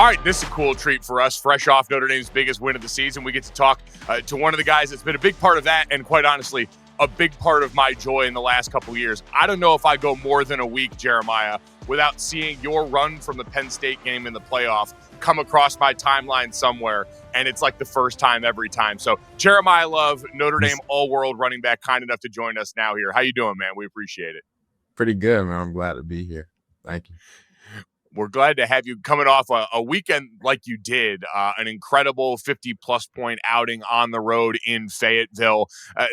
All right, this is a cool treat for us. Fresh off Notre Dame's biggest win of the season, we get to talk to one of the guys that's been a big part of that, and quite honestly, a big part of my joy in the last couple of years. I don't know if I go more than a week, Jeremiah, without seeing your run from the Penn State game in the playoff come across my timeline somewhere, and it's like the first time every time. So Jeremiyah Love, Notre Dame all-world running back, kind enough to join us now here. How you doing, man? We appreciate it. Pretty good, man. I'm glad to be here. Thank you. We're glad to have you coming off a weekend like you did, an incredible 50-plus point outing on the road in Fayetteville.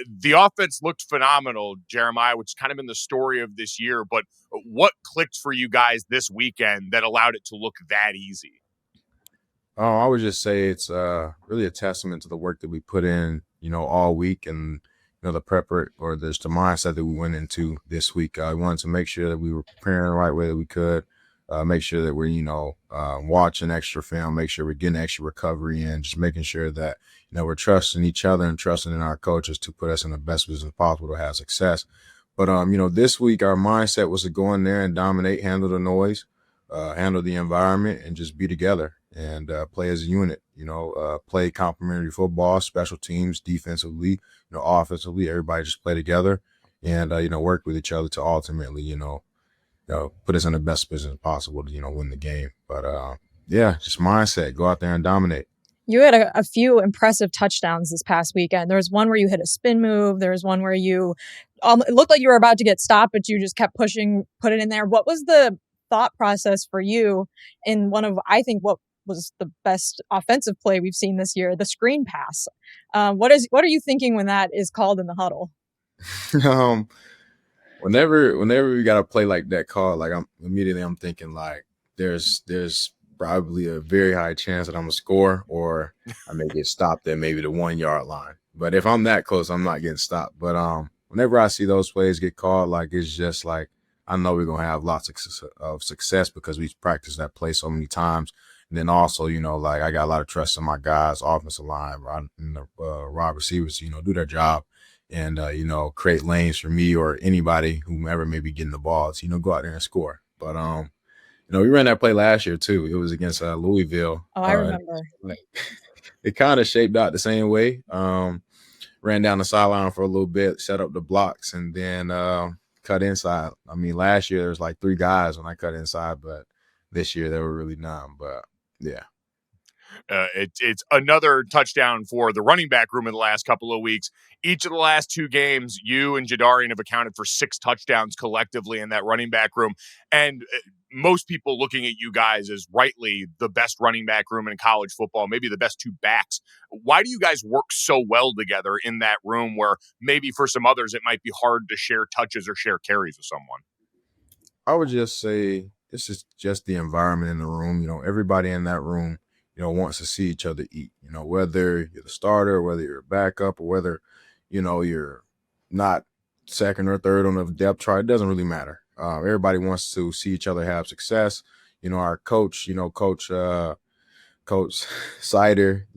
The offense looked phenomenal, Jeremiah, which has kind of been the story of this year. But what clicked for you guys this weekend that allowed it to look that easy? I would just say it's really a testament to the work that we put in, all week, and the prep or the mindset that we went into this week. We wanted to make sure that we were preparing the right way that we could. Make sure that we're, watching extra film, make sure we're getting extra recovery in, just making sure that, we're trusting each other and trusting in our coaches to put us in the best position possible to have success. But, this week our mindset was to go in there and dominate, handle the noise, handle the environment, and just be together and play as a unit, play complementary football, special teams, defensively, offensively, everybody just play together and, work with each other to ultimately, put us in the best position possible to, win the game. But, just mindset, go out there and dominate. You had a few impressive touchdowns this past weekend. There was one where you hit a spin move. There was one where you it looked like you were about to get stopped, but you just kept pushing, put it in there. What was the thought process for you in one of, I think, what was the best offensive play we've seen this year, the screen pass? What are you thinking when that is called in the huddle? Whenever we got a play like that called, like I'm thinking like there's probably a very high chance that I'm gonna score or I may get stopped at maybe the 1 yard line. But if I'm that close, I'm not getting stopped. But whenever I see those plays get called, like it's just like I know we're gonna have lots of success because we've practiced that play so many times. And then also, like I got a lot of trust in my guys, offensive line, and the wide receivers, do their job. And, create lanes for me or anybody, whomever may be getting the balls, go out there and score. But, we ran that play last year, too. It was against Louisville. Oh, I remember. It kind of shaped out the same way. Ran down the sideline for a little bit, set up the blocks, and then cut inside. I mean, last year there was like 3 guys when I cut inside, but this year there were really none. But, yeah. It's another touchdown for the running back room in the last couple of weeks. Each of the last 2 games, you and Jadarian have accounted for 6 touchdowns collectively in that running back room. And most people looking at you guys as rightly the best running back room in college football, maybe the best 2 backs. Why do you guys work so well together in that room where maybe for some others it might be hard to share touches or share carries with someone? I would just say this is just the environment in the room. Everybody in that room wants to see each other eat, whether you're the starter, whether you're a backup, or whether, you're not second or third on the depth chart. It doesn't really matter. Everybody wants to see each other have success. Our coach, Coach Sider,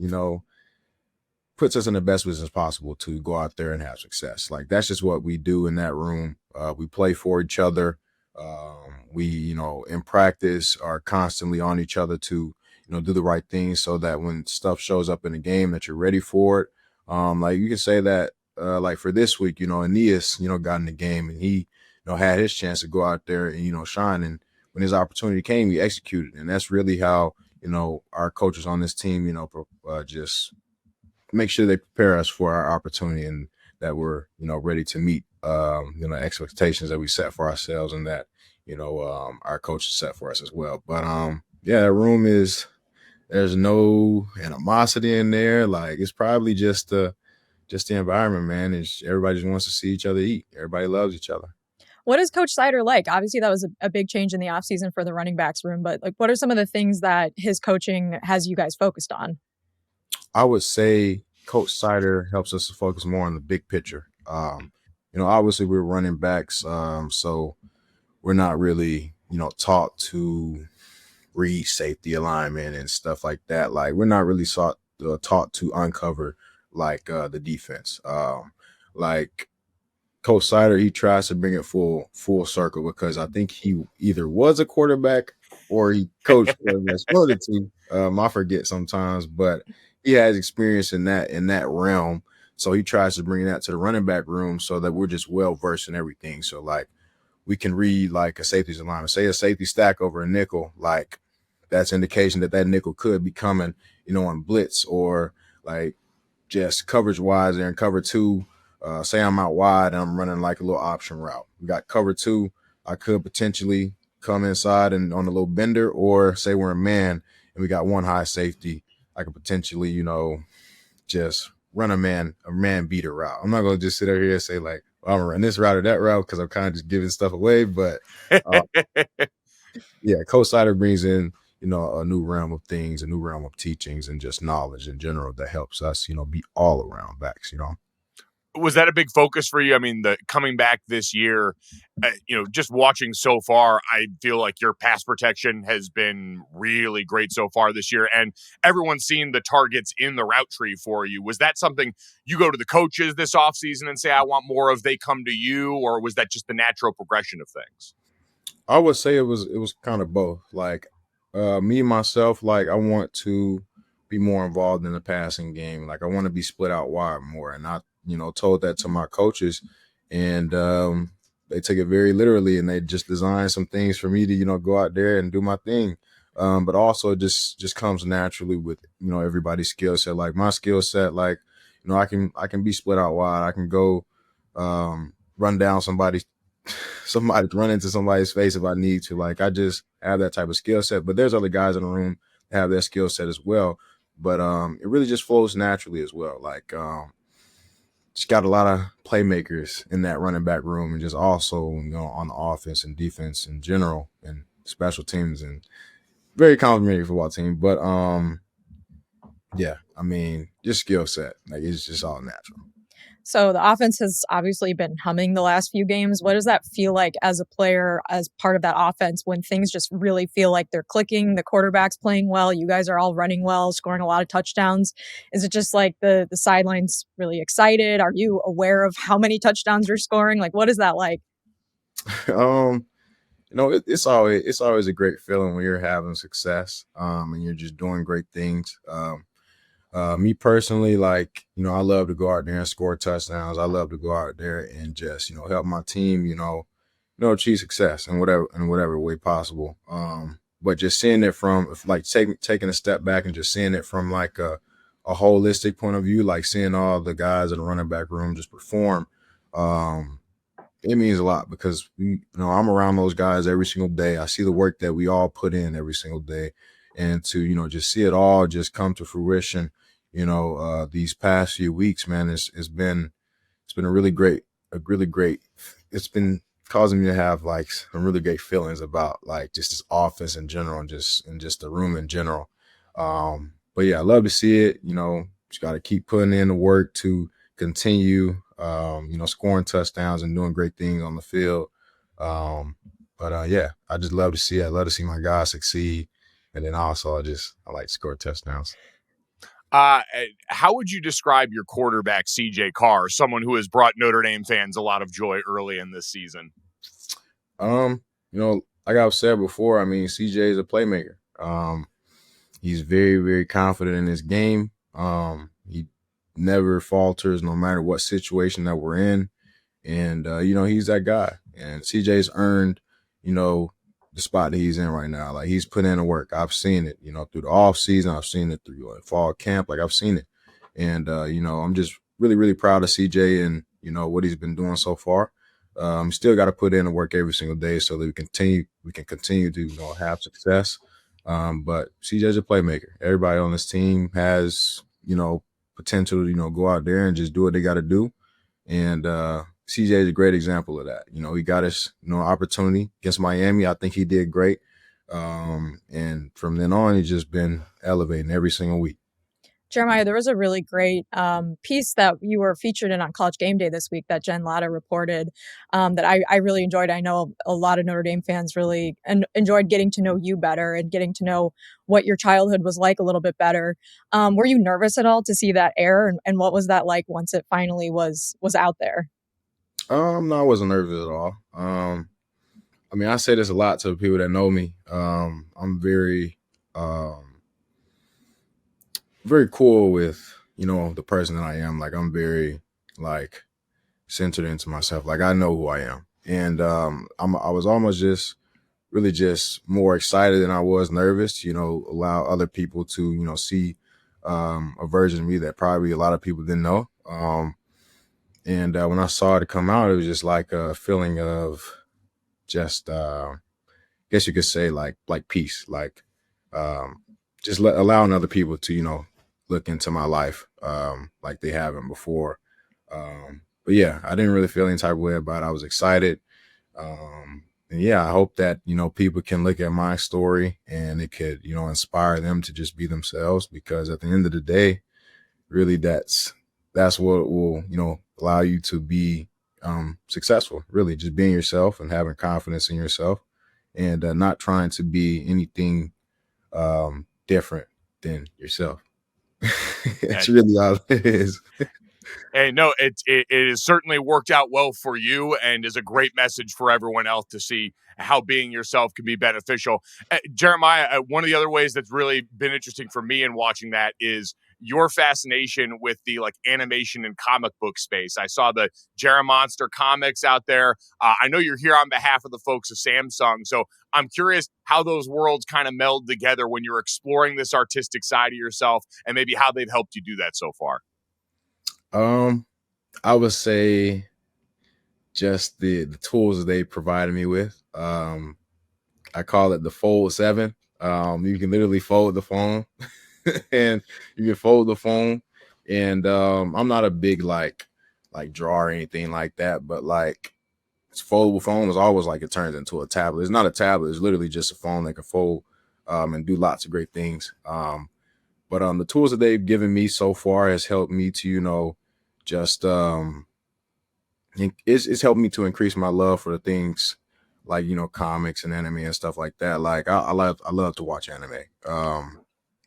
puts us in the best position possible to go out there and have success. Like, that's just what we do in that room. We play for each other. We, in practice are constantly on each other to, do the right thing so that when stuff shows up in the game that you're ready for it. Like you can say that, like for this week, Aeneas, got in the game and he, had his chance to go out there and, shine. And when his opportunity came, he executed. And that's really how, our coaches on this team, just make sure they prepare us for our opportunity and that we're, ready to meet, expectations that we set for ourselves and that, our coaches set for us as well. But, that room there's no animosity in there. Like, it's probably just the environment, man. Everybody just wants to see each other eat. Everybody loves each other. What is Coach Sider like? Obviously, that was a big change in the offseason for the running backs room, but like, what are some of the things that his coaching has you guys focused on? I would say Coach Sider helps us to focus more on the big picture. Obviously we're running backs, so we're not really, taught to read safety alignment and stuff like that. Like, we're not really taught to uncover like the defense. Like Coach Sider, he tries to bring it full circle because I think he either was a quarterback or he coached quarterbacks, one of the two. I forget sometimes, but he has experience in that realm. So he tries to bring that to the running back room so that we're just well versed in everything. So like we can read like a safety's alignment, say a safety stack over a nickel, like that's indication that nickel could be coming, on blitz, or like just coverage wise there in cover two. Say I'm out wide and I'm running like a little option route. We got cover two. I could potentially come inside and on a little bender, or say we're a man and we got one high safety. I could potentially, just run a man beater route. I'm not going to just sit over here and say like, well, I'm going to run this route or that route, because I'm kind of just giving stuff away. But yeah, Coach Sider brings in, a new realm of things, a new realm of teachings, and just knowledge in general that helps us, be all around backs. Was that a big focus for you? I mean, the coming back this year, just watching so far, I feel like your pass protection has been really great so far this year, and everyone's seen the targets in the route tree for you. Was that something you go to the coaches this offseason and say, I want more of, they come to you, or was that just the natural progression of things? I would say it was kind of both. Like me myself, like I want to be more involved in the passing game. Like I want to be split out wide more, and I told that to my coaches, and they took it very literally, and they just designed some things for me to go out there and do my thing. But also it just comes naturally with everybody's skill set. Like my skill set, like I can be split out wide. I can go run down somebody run into somebody's face if I need to. Like I just have that type of skill set. But there's other guys in the room that have that skill set as well. But it really just flows naturally as well. Like just got a lot of playmakers in that running back room, and just also on the offense and defense in general, and special teams, and very complimentary football team. But yeah, I mean, just skill set. Like it's just all natural. So the offense has obviously been humming the last few games. What does that feel like as a player, as part of that offense, when things just really feel like they're clicking, the quarterback's playing well, you guys are all running well, scoring a lot of touchdowns? Is it just like the sidelines really excited? Are you aware of how many touchdowns you're scoring? Like, what is that like? It's always a great feeling when you're having success, and you're just doing great things. Me personally, like, I love to go out there and score touchdowns. I love to go out there and just, help my team, achieve success in whatever way possible. But just seeing it from like taking a step back and just seeing it from like a holistic point of view, like seeing all the guys in the running back room just perform, it means a lot, because I'm around those guys every single day. I see the work that we all put in every single day, and to just see it all just come to fruition. These past few weeks, man, it's been a really great. It's been causing me to have like some really great feelings about like just this offense in general, and just the room in general. But yeah, I love to see it. Just got to keep putting in the work to continue. Scoring touchdowns and doing great things on the field. But yeah, I just love to see it. I love to see my guys succeed. And then also I like to score touchdowns. How would you describe your quarterback, CJ Carr, someone who has brought Notre Dame fans a lot of joy early in this season? Like I've said before, I mean, CJ is a playmaker. He's very, very confident in his game. He never falters no matter what situation that we're in. And, he's that guy. And CJ's earned, the spot that he's in right now. Like he's put in the work. I've seen it, through the off season. I've seen it through fall camp. Like I've seen it. And, I'm just really, really proud of CJ and, what he's been doing so far. Still got to put in the work every single day so that we can continue to, have success. But CJ's a playmaker. Everybody on this team has, potential to, go out there and just do what they got to do. And CJ is a great example of that. He got us, opportunity against Miami. I think he did great. And from then on, he's just been elevating every single week. Jeremiah, there was a really great piece that you were featured in on College Game Day this week that Jen Latta reported that I really enjoyed. I know a lot of Notre Dame fans really enjoyed getting to know you better and getting to know what your childhood was like a little bit better. Were you nervous at all to see that air, and what was that like once it finally was out there? No, I wasn't nervous at all. I mean, I say this a lot to people that know me. I'm very, very cool with, the person that I am. Like, I'm very, like, centered into myself. Like, I know who I am. And I was almost just really just more excited than I was nervous, allow other people to, see a version of me that probably a lot of people didn't know. And when I saw it come out, it was just like a feeling of just, guess you could say like peace, like um, just allowing other people to, look into my life like they haven't before. But yeah, I didn't really feel any type of way about it. I was excited. And yeah, I hope that, people can look at my story and it could, inspire them to just be themselves, because at the end of the day, really that's what will, allow you to be successful, really just being yourself and having confidence in yourself, and not trying to be anything different than yourself. That's And really all it is. And no, it has certainly worked out well for you, and is a great message for everyone else to see how being yourself can be beneficial. Jeremiah, one of the other ways that's really been interesting for me in watching that is your fascination with the like animation and comic book space. I saw the Monster comics out there. I know you're here on behalf of the folks of Samsung, so I'm curious how those worlds kind of meld together when you're exploring this artistic side of yourself, and maybe how they've helped you do that so far. I would say just the tools that they provided me with. I call it the Fold 7. You can literally fold the phone and you can fold the phone. And I'm not a big like drawer or anything like that, but like it's foldable phone is always like it turns into a tablet. It's not a tablet, it's literally just a phone that can fold and do lots of great things. But the tools that they've given me so far has helped me to, just it's helped me to increase my love for the things like, comics and anime and stuff like that. Like I love to watch anime.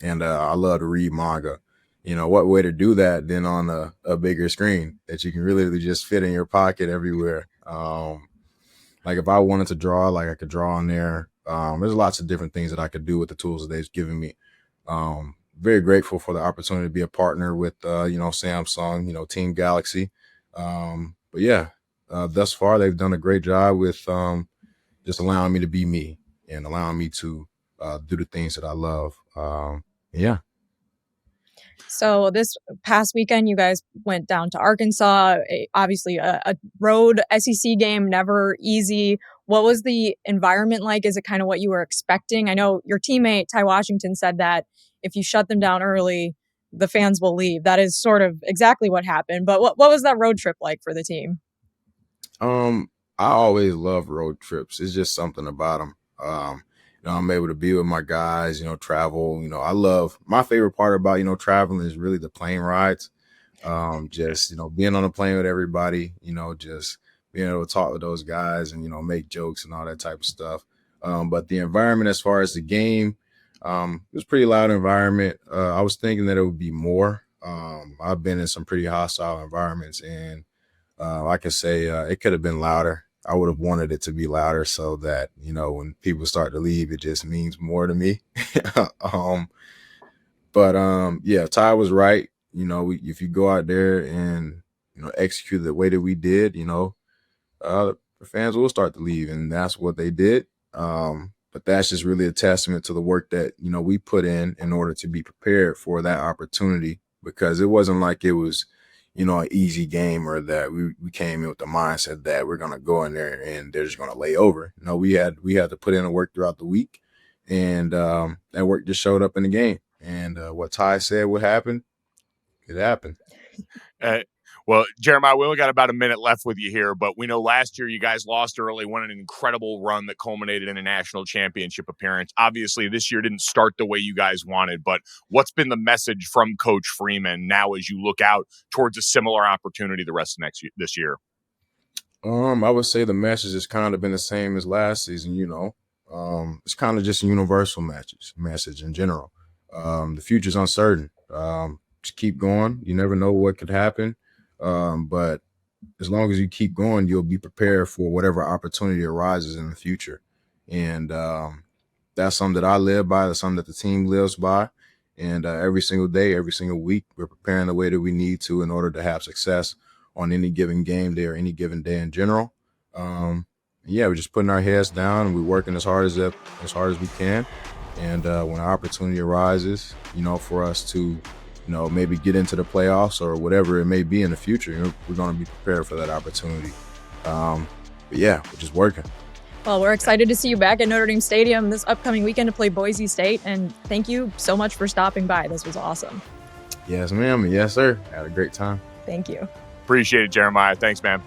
And I love to read manga. What way to do that than on a bigger screen that you can really just fit in your pocket everywhere. Like if I wanted to draw, like I could draw on there. There's lots of different things that I could do with the tools that they've given me. Very grateful for the opportunity to be a partner with, Samsung, Team Galaxy. But yeah, thus far they've done a great job with just allowing me to be me and allowing me to do the things that I love. Yeah. So this past weekend, you guys went down to Arkansas. Obviously, a road SEC game, never easy. What was the environment like? Is it kind of what you were expecting? I know your teammate, Ty Washington, said that if you shut them down early, the fans will leave. That is sort of exactly what happened. But what was that road trip like for the team? I always love road trips. It's just something about them. I'm able to be with my guys, travel. I love my favorite part about, traveling is really the plane rides. Just, being on a plane with everybody, just being able to talk with those guys and, make jokes and all that type of stuff. But the environment, as far as the game, it was a pretty loud environment. I was thinking that it would be more. I've been in some pretty hostile environments, and I can say it could have been louder. I would have wanted it to be louder so that, when people start to leave, it just means more to me. um, but yeah, Ty was right. If you go out there and, execute the way that we did, the fans will start to leave, and that's what they did. But that's just really a testament to the work that, we put in order to be prepared for that opportunity, because it wasn't like it was, an easy game, or that we came in with the mindset that we're going to go in there and they're just going to lay over. No, we had to put in the work throughout the week, and that work just showed up in the game. And what Ty said would happen, it happened. Uh, well, Jeremiah, we only got about a minute left with you here, but we know last year you guys lost early, won an incredible run that culminated in a national championship appearance. Obviously, this year didn't start the way you guys wanted, but what's been the message from Coach Freeman now as you look out towards a similar opportunity the rest of this year? I would say the message has kind of been the same as last season. It's kind of just a universal message in general. The future's uncertain. Just keep going. You never know what could happen. But as long as you keep going, you'll be prepared for whatever opportunity arises in the future. And that's something that I live by. That's something that the team lives by. And every single day, every single week, we're preparing the way that we need to in order to have success on any given game day or any given day in general. Yeah, we're just putting our heads down and we're working as hard as we can. And when an opportunity arises, for us to, maybe get into the playoffs or whatever it may be in the future, we're going to be prepared for that opportunity. But yeah, we're just working. Well, we're excited to see you back at Notre Dame Stadium this upcoming weekend to play Boise State. And thank you so much for stopping by. This was awesome. Yes, ma'am. Yes, sir. Had a great time. Thank you. Appreciate it, Jeremiah. Thanks, man.